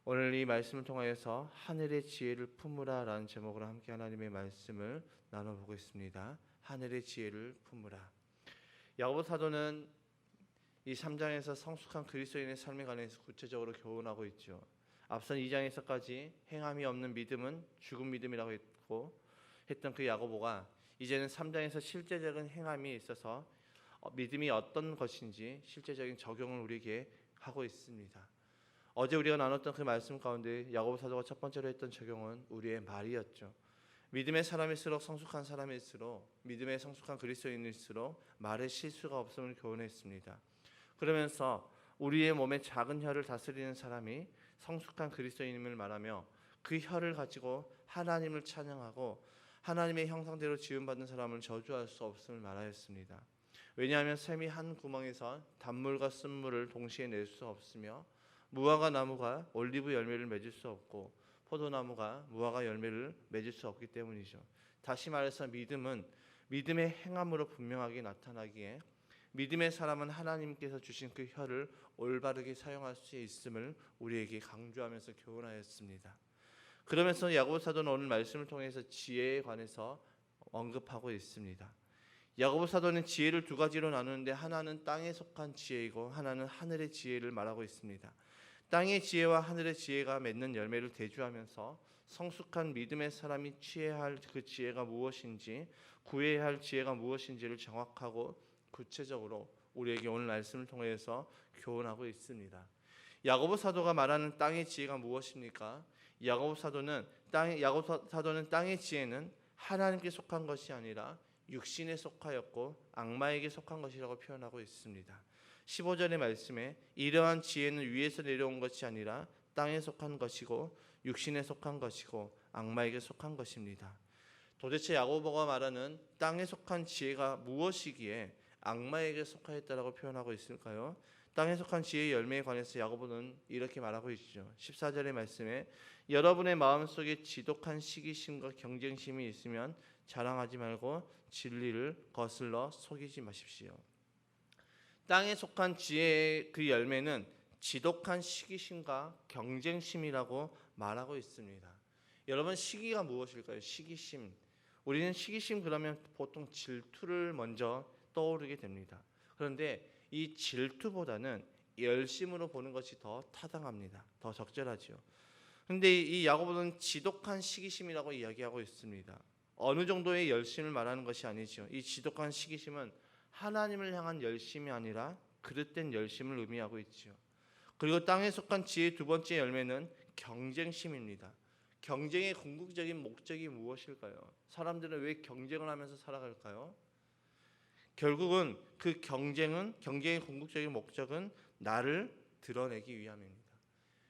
오늘 이 말씀을 통하여서 하늘의 지혜를 품으라 라는 제목으로 함께 하나님의 말씀을 나눠보겠습니다. 하늘의 지혜를 품으라. 야고보 사도는 이 3장에서 성숙한 그리스도인의 삶에 관해서 구체적으로 교훈하고 있죠. 앞선 2장에서까지 행함이 없는 믿음은 죽은 믿음이라고 했던 그 야고보가 이제는 3장에서 실제적인 행함이 있어서 믿음이 어떤 것인지 실제적인 적용을 우리에게 하고 있습니다. 어제 우리가 나눴던 그 말씀 가운데 야고보 사도가 첫 번째로 했던 적용은 우리의 말이었죠. 믿음의 사람일수록 성숙한 사람일수록 믿음의 성숙한 그리스도인일수록 말에 실수가 없음을 교훈했습니다. 그러면서 우리의 몸의 작은 혀를 다스리는 사람이 성숙한 그리스도인임을 말하며 그 혀를 가지고 하나님을 찬양하고 하나님의 형상대로 지음받은 사람을 저주할 수 없음을 말하였습니다. 왜냐하면 샘이 한 구멍에서 단물과 쓴물을 동시에 낼 수 없으며 무화과 나무가 올리브 열매를 맺을 수 없고 포도나무가 무화과 열매를 맺을 수 없기 때문이죠. 다시 말해서 믿음은 믿음의 행함으로 분명하게 나타나기에 믿음의 사람은 하나님께서 주신 그 혀를 올바르게 사용할 수 있음을 우리에게 강조하면서 교훈하였습니다. 그러면서 야고보 사도는 오늘 말씀을 통해서 지혜에 관해서 언급하고 있습니다. 야고보 사도는 지혜를 두 가지로 나누는데 하나는 땅에 속한 지혜이고 하나는 하늘의 지혜를 말하고 있습니다. 땅의 지혜와 하늘의 지혜가 맺는 열매를 대주하면서 성숙한 믿음의 사람이 취해야 할 그 지혜가 무엇인지, 구해야 할 지혜가 무엇인지를 정확하고 구체적으로 우리에게 오늘 말씀을 통해서 교훈하고 있습니다. 야고보 사도가 말하는 땅의 지혜가 무엇입니까? 야고보 사도는 땅의 지혜는 하나님께 속한 것이 아니라 육신에 속하였고 악마에게 속한 것이라고 표현하고 있습니다. 15절의 말씀에 이러한 지혜는 위에서 내려온 것이 아니라 땅에 속한 것이고 육신에 속한 것이고 악마에게 속한 것입니다. 도대체 야고보가 말하는 땅에 속한 지혜가 무엇이기에 악마에게 속하였다라고 표현하고 있을까요? 땅에 속한 지혜의 열매에 관해서 야고보는 이렇게 말하고 있죠. 14절의 말씀에 여러분의 마음속에 지독한 시기심과 경쟁심이 있으면 자랑하지 말고 진리를 거슬러 속이지 마십시오. 땅에 속한 지혜의 그 열매는 지독한 시기심과 경쟁심이라고 말하고 있습니다. 여러분, 시기가 무엇일까요? 시기심. 우리는 시기심 그러면 보통 질투를 먼저 떠오르게 됩니다. 그런데 이 질투보다는 열심으로 보는 것이 더 타당합니다. 더 적절하죠. 그런데 이 야고보는 지독한 시기심이라고 이야기하고 있습니다. 어느 정도의 열심을 말하는 것이 아니죠. 이 지독한 시기심은 하나님을 향한 열심이 아니라 그릇된 열심을 의미하고 있죠. 그리고 땅에 속한 지혜의 두 번째 열매는 경쟁심입니다. 경쟁의 궁극적인 목적이 무엇일까요? 사람들은 왜 경쟁을 하면서 살아갈까요? 결국은 그 경쟁의 궁극적인 목적은 나를 드러내기 위함입니다.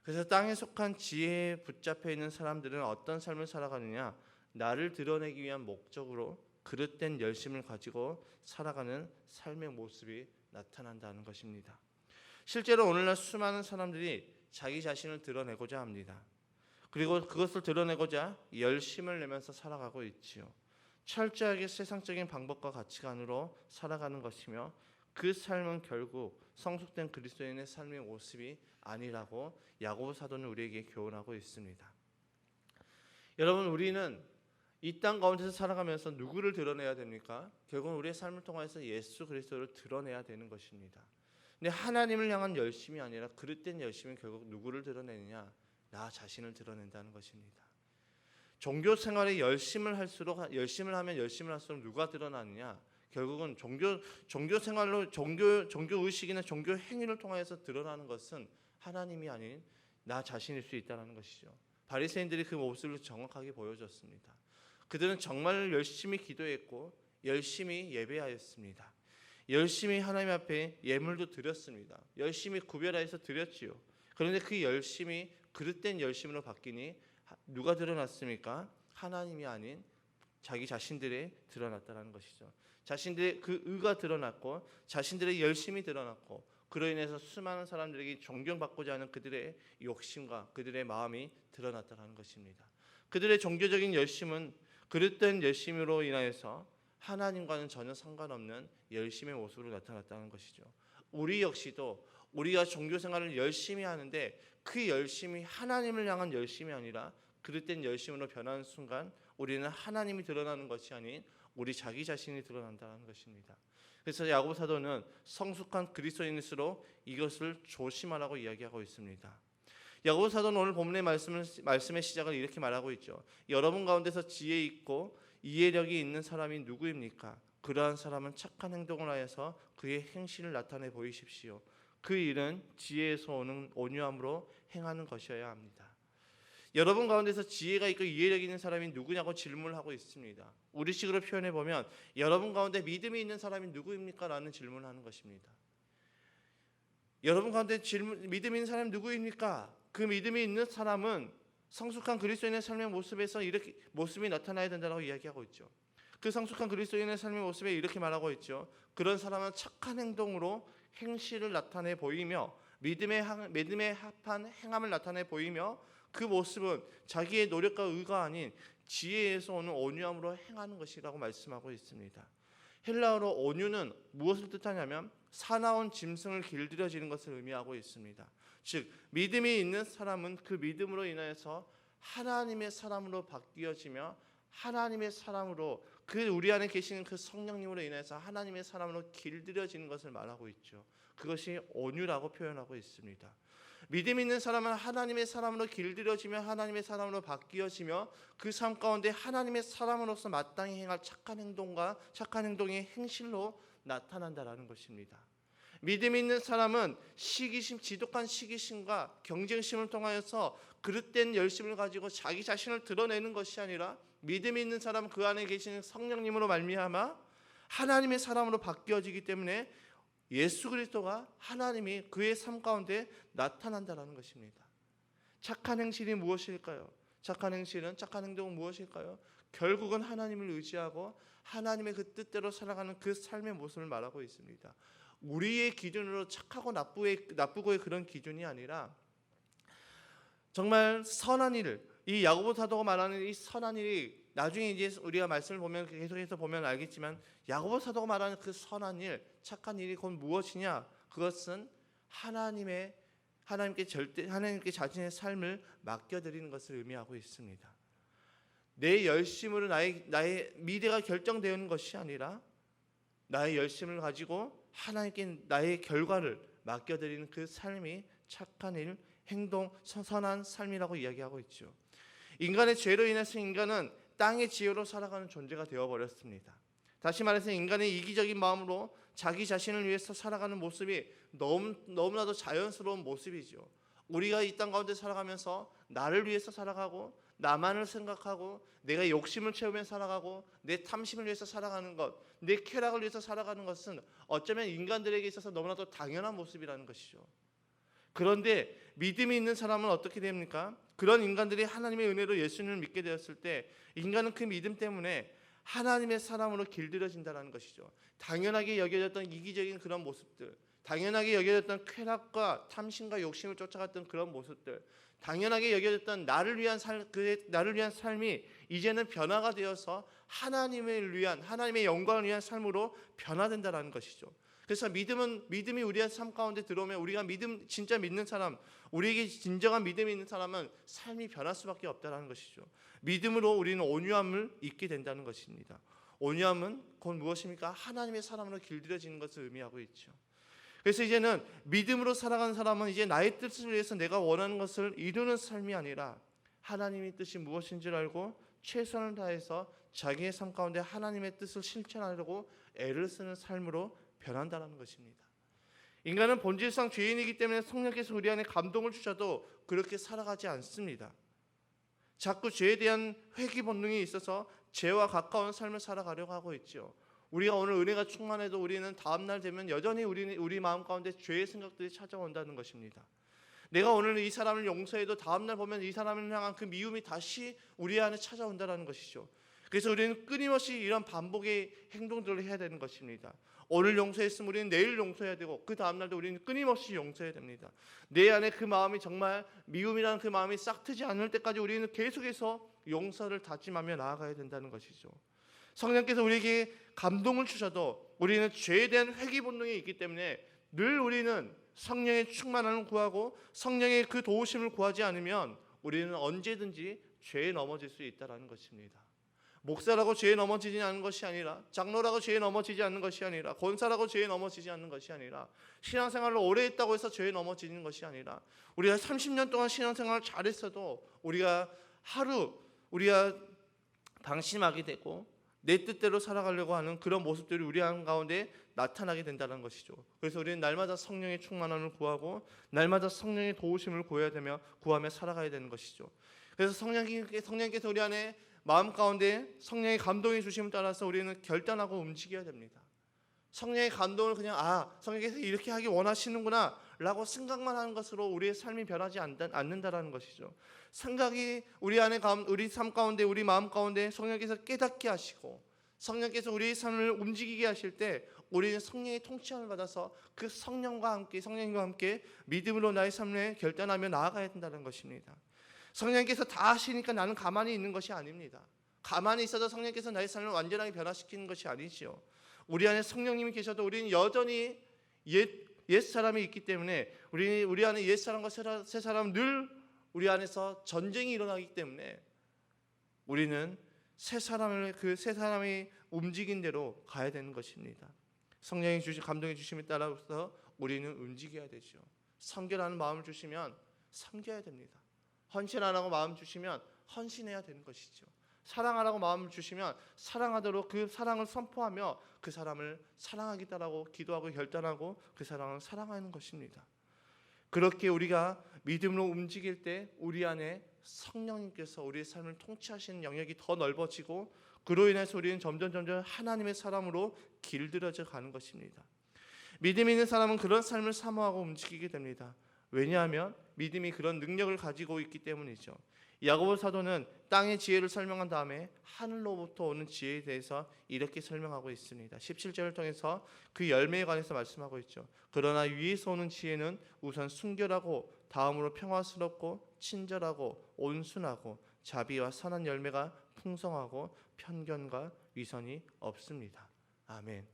그래서 땅에 속한 지혜에 붙잡혀 있는 사람들은 어떤 삶을 살아가느냐? 나를 드러내기 위한 목적으로 그릇된 열심을 가지고 살아가는 삶의 모습이 나타난다는 것입니다. 실제로 오늘날 수많은 사람들이 자기 자신을 드러내고자 합니다. 그리고 그것을 드러내고자 열심을 내면서 살아가고 있지요. 철저하게 세상적인 방법과 가치관으로 살아가는 것이며 그 삶은 결국 성숙된 그리스도인의 삶의 모습이 아니라고 야고보 사도는 우리에게 교훈하고 있습니다. 여러분, 우리는 이 땅 가운데서 살아가면서 누구를 드러내야 됩니까? 결국은 우리의 삶을 통해서 예수 그리스도를 드러내야 되는 것입니다. 근데 하나님을 향한 열심이 아니라 그릇된 열심은 결국 누구를 드러내느냐? 나 자신을 드러낸다는 것입니다. 종교 생활에 열심을 하면 열심을 할수록 누가 드러나느냐? 결국은 종교 생활로 종교 의식이나 종교 행위를 통해서 드러나는 것은 하나님이 아닌 나 자신일 수 있다는 것이죠. 바리새인들이 그 모습을 정확하게 보여줬습니다. 그들은 정말 열심히 기도했고 열심히 예배하였습니다. 열심히 하나님 앞에 예물도 드렸습니다. 열심히 구별하여서 드렸지요. 그런데 그 열심이 그릇된 열심으로 바뀌니 누가 드러났습니까? 하나님이 아닌 자기 자신들의 드러났다는 것이죠. 자신들의 그 의가 드러났고 자신들의 열심이 드러났고 그로 인해서 수많은 사람들에게 존경받고자 하는 그들의 욕심과 그들의 마음이 드러났다는 것입니다. 그들의 종교적인 열심은 그릇된 열심으로 인하여서 하나님과는 전혀 상관없는 열심의 모습으로 나타났다는 것이죠. 우리 역시도 우리가 종교 생활을 열심히 하는데 그 열심이 하나님을 향한 열심이 아니라 그릇된 열심으로 변하는 순간 우리는 하나님이 드러나는 것이 아닌 우리 자기 자신이 드러난다는 것입니다. 그래서 야고보 사도는 성숙한 그리스도인일수록 이것을 조심하라고 이야기하고 있습니다. 야고보 사도는 오늘 본문의 말씀의 시작을 이렇게 말하고 있죠. 여러분 가운데서 지혜 있고 이해력이 있는 사람이 누구입니까? 그러한 사람은 착한 행동을 하여서 그의 행실을 나타내 보이십시오. 그 일은 지혜에서 오는 온유함으로 행하는 것이어야 합니다. 여러분 가운데서 지혜가 있고 이해력 있는 사람이 누구냐고 질문을 하고 있습니다. 우리식으로 표현해 보면 여러분 가운데 믿음이 있는 사람이 누구입니까? 라는 질문을 하는 것입니다. 여러분 가운데 믿음이 있는 사람이 누구입니까? 그 믿음이 있는 사람은 성숙한 그리스도인의 삶의 모습에서 이렇게 모습이 나타나야 된다고 이야기하고 있죠. 그 성숙한 그리스도인의 삶의 모습에 이렇게 말하고 있죠. 그런 사람은 착한 행동으로 행실을 나타내 보이며 믿음에 합한 행함을 나타내 보이며 그 모습은 자기의 노력과 의가 아닌 지혜에서 오는 온유함으로 행하는 것이라고 말씀하고 있습니다. 헬라어로 온유는 무엇을 뜻하냐면 사나운 짐승을 길들여지는 것을 의미하고 있습니다. 즉 믿음이 있는 사람은 그 믿음으로 인하여서 하나님의 사람으로 바뀌어지며 하나님의 사람으로 그 우리 안에 계시는 그 성령님으로 인해서 하나님의 사람으로 길들여지는 것을 말하고 있죠. 그것이 온유라고 표현하고 있습니다. 믿음 있는 사람은 하나님의 사람으로 길들여지며 하나님의 사람으로 바뀌어지며 그 삶 가운데 하나님의 사람으로서 마땅히 행할 착한 행동과 착한 행동의 행실로 나타난다라는 것입니다. 믿음 있는 사람은 시기심, 지독한 시기심과 경쟁심을 통하여서 그릇된 열심을 가지고 자기 자신을 드러내는 것이 아니라 믿음 있는 사람은 그 안에 계시는 성령님으로 말미암아 하나님의 사람으로 바뀌어지기 때문에 예수 그리스도가 하나님이 그의 삶 가운데 나타난다는 것입니다. 착한 행실이 무엇일까요? 착한 행동은 무엇일까요? 결국은 하나님을 의지하고 하나님의 그 뜻대로 살아가는 그 삶의 모습을 말하고 있습니다. 우리의 기준으로 착하고 나쁘고의 그런 기준이 아니라 정말 선한 일을, 이 야고보 사도가 말하는 이 선한 일이 나중에 이제 우리가 말씀을 보면 계속해서 보면 알겠지만 야고보 사도가 말하는 그 선한 일, 착한 일이 곧 무엇이냐? 그것은 하나님께 자신의 삶을 맡겨드리는 것을 의미하고 있습니다. 내 열심으로 나의 미래가 결정되는 것이 아니라 나의 열심을 가지고 하나님께 나의 결과를 맡겨드리는 그 삶이 착한 일, 행동, 선한 삶이라고 이야기하고 있죠. 인간의 죄로 인해서 인간은 땅의 지혜로 살아가는 존재가 되어버렸습니다. 다시 말해서 인간의 이기적인 마음으로 자기 자신을 위해서 살아가는 모습이 너무나도 자연스러운 모습이죠. 우리가 이 땅 가운데 살아가면서 나를 위해서 살아가고 나만을 생각하고 내가 욕심을 채우며 살아가고 내 탐심을 위해서 살아가는 것, 내 쾌락을 위해서 살아가는 것은 어쩌면 인간들에게 있어서 너무나도 당연한 모습이라는 것이죠. 그런데 믿음이 있는 사람은 어떻게 됩니까? 그런 인간들이 하나님의 은혜로 예수님을 믿게 되었을 때 인간은 그 믿음 때문에 하나님의 사람으로 길들여진다는 것이죠. 당연하게 여겨졌던 이기적인 그런 모습들, 당연하게 여겨졌던 쾌락과 탐심과 욕심을 쫓아갔던 그런 모습들, 당연하게 여겨졌던 나를 위한 삶이 이제는 변화가 되어서 하나님의 영광을 위한 삶으로 변화된다는 것이죠. 그래서 믿음이 우리의 삶 가운데 들어오면 우리가 진짜 믿는 사람, 우리에게 진정한 믿음이 있는 사람은 삶이 변할 수밖에 없다는 것이죠. 믿음으로 우리는 온유함을 잊게 된다는 것입니다. 온유함은 곧 무엇입니까? 하나님의 사람으로 길들여지는 것을 의미하고 있죠. 그래서 이제는 믿음으로 살아가는 사람은 이제 나의 뜻을 위해서 내가 원하는 것을 이루는 삶이 아니라 하나님의 뜻이 무엇인지를 알고 최선을 다해서 자기의 삶 가운데 하나님의 뜻을 실천하려고 애를 쓰는 삶으로 변한다는 것입니다. 인간은 본질상 죄인이기 때문에 성령께서 우리 안에 감동을 주셔도 그렇게 살아가지 않습니다. 자꾸 죄에 대한 회귀 본능이 있어서 죄와 가까운 삶을 살아가려고 하고 있죠. 우리가 오늘 은혜가 충만해도 우리는 다음날 되면 여전히 우리 마음 가운데 죄의 생각들이 찾아온다는 것입니다. 내가 오늘 이 사람을 용서해도 다음날 보면 이 사람을 향한 그 미움이 다시 우리 안에 찾아온다는 것이죠. 그래서 우리는 끊임없이 이런 반복의 행동들을 해야 되는 것입니다. 오늘 용서했으면 우리는 내일 용서해야 되고 그 다음날도 우리는 끊임없이 용서해야 됩니다. 내 안에 그 마음이 정말 미움이라는 그 마음이 싹트지 않을 때까지 우리는 계속해서 용서를 다짐하며 나아가야 된다는 것이죠. 성령께서 우리에게 감동을 주셔도 우리는 죄에 대한 회귀 본능이 있기 때문에 늘 우리는 성령의 충만함을 구하고 성령의 그 도우심을 구하지 않으면 우리는 언제든지 죄에 넘어질 수 있다는 것입니다. 목사라고 죄에 넘어지지 않는 것이 아니라, 장로라고 죄에 넘어지지 않는 것이 아니라, 권사라고 죄에 넘어지지 않는 것이 아니라, 신앙생활을 오래 했다고 해서 죄에 넘어지는 것이 아니라, 우리가 30년 동안 신앙생활을 잘했어도 우리가 방심하게 되고 내 뜻대로 살아가려고 하는 그런 모습들이 우리 가운데 나타나게 된다는 것이죠. 그래서 우리는 날마다 성령의 충만함을 구하고 날마다 성령의 도우심을 구하며 살아가야 되는 것이죠. 그래서 성령께서 우리 안에 마음 가운데 성령의 감동의 주심을 따라서 우리는 결단하고 움직여야 됩니다. 성령의 감동을 그냥 성령께서 이렇게 하기 원하시는구나 라고 생각만 하는 것으로 우리의 삶이 변하지 않는다라는 것이죠. 생각이 우리 삶 가운데, 우리 마음 가운데 성령께서 깨닫게 하시고 성령께서 우리의 삶을 움직이게 하실 때 우리는 성령의 통치함을 받아서 그 성령과 함께 믿음으로 나의 삶을 결단하며 나아가야 된다는 것입니다. 성령께서 다 하시니까 나는 가만히 있는 것이 아닙니다. 가만히 있어도 성령께서 나의 삶을 완전하게 변화시키는 것이 아니지요. 우리 안에 성령님이 계셔도 우리는 여전히 옛사람이 있기 때문에 우리 안에 옛사람과 새사람 늘 우리 안에서 전쟁이 일어나기 때문에 우리는 새 사람이 움직인 대로 가야 되는 것입니다. 성령이 감동해 주심에 따라서 우리는 움직여야 되죠. 섬겨라는 마음을 주시면 섬겨야 됩니다. 헌신하라고 마음 주시면 헌신해야 되는 것이죠. 사랑하라고 마음을 주시면 사랑하도록 그 사랑을 선포하며 그 사람을 사랑하겠다라고 기도하고 결단하고 그 사랑을 사랑하는 것입니다. 그렇게 우리가 믿음으로 움직일 때 우리 안에 성령님께서 우리의 삶을 통치하시는 영역이 더 넓어지고 그로 인해서 우리는 점점 하나님의 사람으로 길들여져 가는 것입니다. 믿음 있는 사람은 그런 삶을 사모하고 움직이게 됩니다. 왜냐하면 믿음이 그런 능력을 가지고 있기 때문이죠. 야고보 사도는 땅의 지혜를 설명한 다음에 하늘로부터 오는 지혜에 대해서 이렇게 설명하고 있습니다. 17절을 통해서 그 열매에 관해서 말씀하고 있죠. 그러나 위에서 오는 지혜는 우선 순결하고 다음으로 평화스럽고 친절하고 온순하고 자비와 선한 열매가 풍성하고 편견과 위선이 없습니다. 아멘.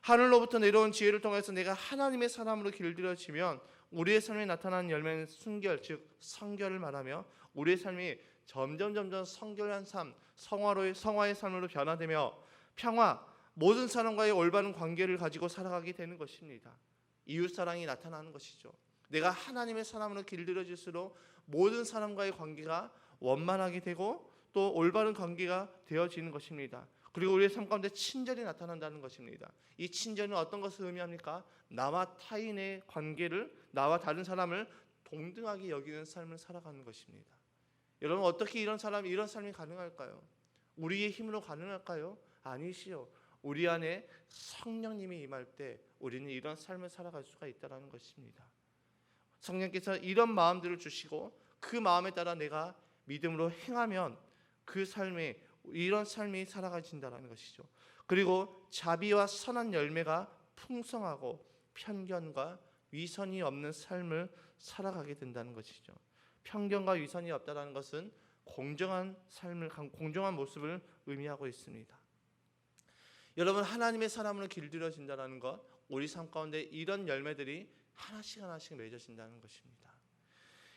하늘로부터 내려온 지혜를 통해서 내가 하나님의 사람으로 길들여지면 우리의 삶에 나타나는 열매는 순결, 즉 성결을 말하며 우리의 삶이 점점 성결한 삶, 성화의 삶으로 변화되며 평화, 모든 사람과의 올바른 관계를 가지고 살아가게 되는 것입니다. 이웃사랑이 나타나는 것이죠. 내가 하나님의 사람으로 길들여질수록 모든 사람과의 관계가 원만하게 되고 또 올바른 관계가 되어지는 것입니다. 그리고 우리의 삶 가운데 친절이 나타난다는 것입니다. 이 친절은 어떤 것을 의미합니까? 나와 타인의 관계를, 나와 다른 사람을 동등하게 여기는 삶을 살아가는 것입니다. 여러분, 어떻게 이런 삶이 가능할까요? 우리의 힘으로 가능할까요? 아니시요. 우리 안에 성령님이 임할 때 우리는 이런 삶을 살아갈 수가 있다는 것입니다. 성령께서 이런 마음들을 주시고 그 마음에 따라 내가 믿음으로 행하면 이런 삶이 살아가진다는 것이죠. 그리고 자비와 선한 열매가 풍성하고 편견과 위선이 없는 삶을 살아가게 된다는 것이죠. 편견과 위선이 없다는 것은 공정한 모습을 의미하고 있습니다. 여러분, 하나님의 사람으로 길들여진다는 것, 우리 삶 가운데 이런 열매들이 하나씩 맺어진다는 것입니다.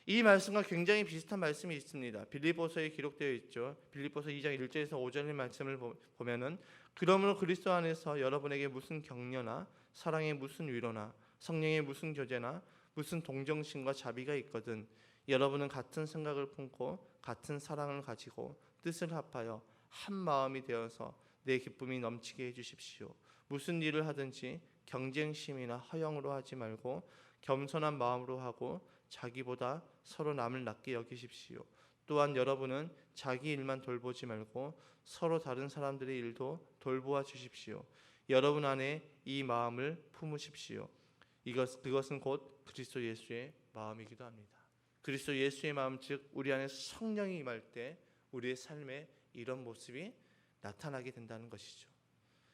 이 말씀과 굉장히 비슷한 말씀이 있습니다. 빌립보서에 기록되어 있죠. 빌립보서 2장 1절에서 5절의 말씀을 보면은 그러므로 그리스도 안에서 여러분에게 무슨 격려나 사랑의 무슨 위로나 성령의 무슨 교제나 무슨 동정심과 자비가 있거든 여러분은 같은 생각을 품고 같은 사랑을 가지고 뜻을 합하여 한 마음이 되어서 내 기쁨이 넘치게 해주십시오. 무슨 일을 하든지 경쟁심이나 허영으로 하지 말고 겸손한 마음으로 하고 자기보다 서로 남을 낮게 여기십시오. 또한 여러분은 자기 일만 돌보지 말고 서로 다른 사람들의 일도 돌보아 주십시오. 여러분 안에 이 마음을 품으십시오. 그것은 곧 그리스도 예수의 마음이기도 합니다. 그리스도 예수의 마음, 즉 우리 안에 성령이 임할 때 우리의 삶에 이런 모습이 나타나게 된다는 것이죠.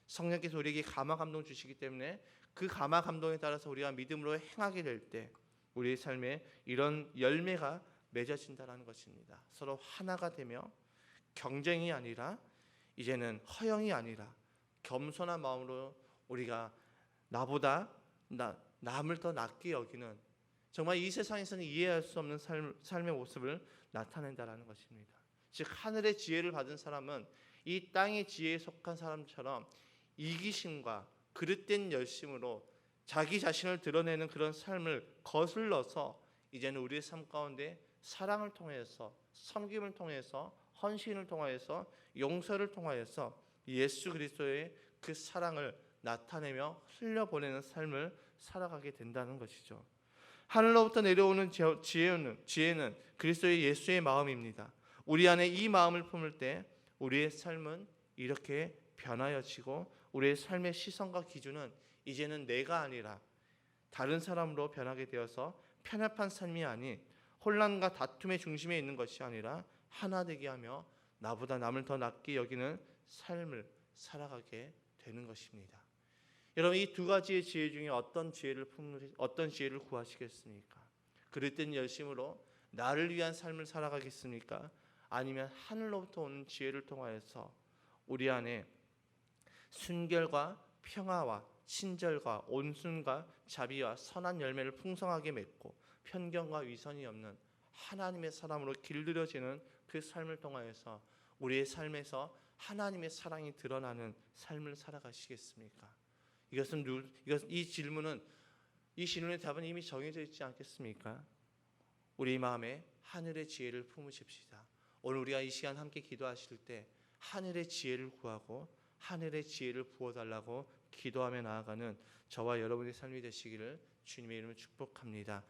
성령께서 우리에게 감화 감동 주시기 때문에 그 감화 감동에 따라서 우리가 믿음으로 행하게 될 때 우리의 삶에 이런 열매가 맺어진다는 것입니다. 서로 하나가 되며 경쟁이 아니라 이제는 허영이 아니라 겸손한 마음으로 우리가 남을 더 낫게 여기는, 정말 이 세상에서는 이해할 수 없는 삶의 모습을 나타낸다라는 것입니다. 즉 하늘의 지혜를 받은 사람은 이 땅의 지혜에 속한 사람처럼 이기심과 그릇된 열심으로 자기 자신을 드러내는 그런 삶을 거슬러서 이제는 우리의 삶 가운데 사랑을 통해서, 섬김을 통해서, 헌신을 통하여서, 용서를 통하여서 예수 그리스도의 그 사랑을 나타내며 흘려보내는 삶을 살아가게 된다는 것이죠. 하늘로부터 내려오는 지혜는 그리스도의 예수의 마음입니다. 우리 안에 이 마음을 품을 때 우리의 삶은 이렇게 변하여지고 우리의 삶의 시선과 기준은 이제는 내가 아니라 다른 사람으로 변하게 되어서 편협한 삶이 아닌 혼란과 다툼의 중심에 있는 것이 아니라 하나 되게 하며 나보다 남을 더 낫게 여기는 삶을 살아가게 되는 것입니다. 여러분, 이 두 가지의 지혜 중에 어떤 지혜를 구하시겠습니까? 그릇된 열심으로 나를 위한 삶을 살아가겠습니까? 아니면 하늘로부터 오는 지혜를 통하여서 우리 안에 순결과 평화와 친절과 온순과 자비와 선한 열매를 풍성하게 맺고 편견과 위선이 없는 하나님의 사람으로 길들여지는 그 삶을 통하여서 우리의 삶에서 하나님의 사랑이 드러나는 삶을 살아가시겠습니까? 이 질문의 답은 이미 정해져 있지 않겠습니까? 우리 마음에 하늘의 지혜를 품으십시다. 오늘 우리가 이 시간 함께 기도하실 때 하늘의 지혜를 구하고 하늘의 지혜를 부어달라고 기도하며 나아가는 저와 여러분의 삶이 되시기를 주님의 이름으로 축복합니다.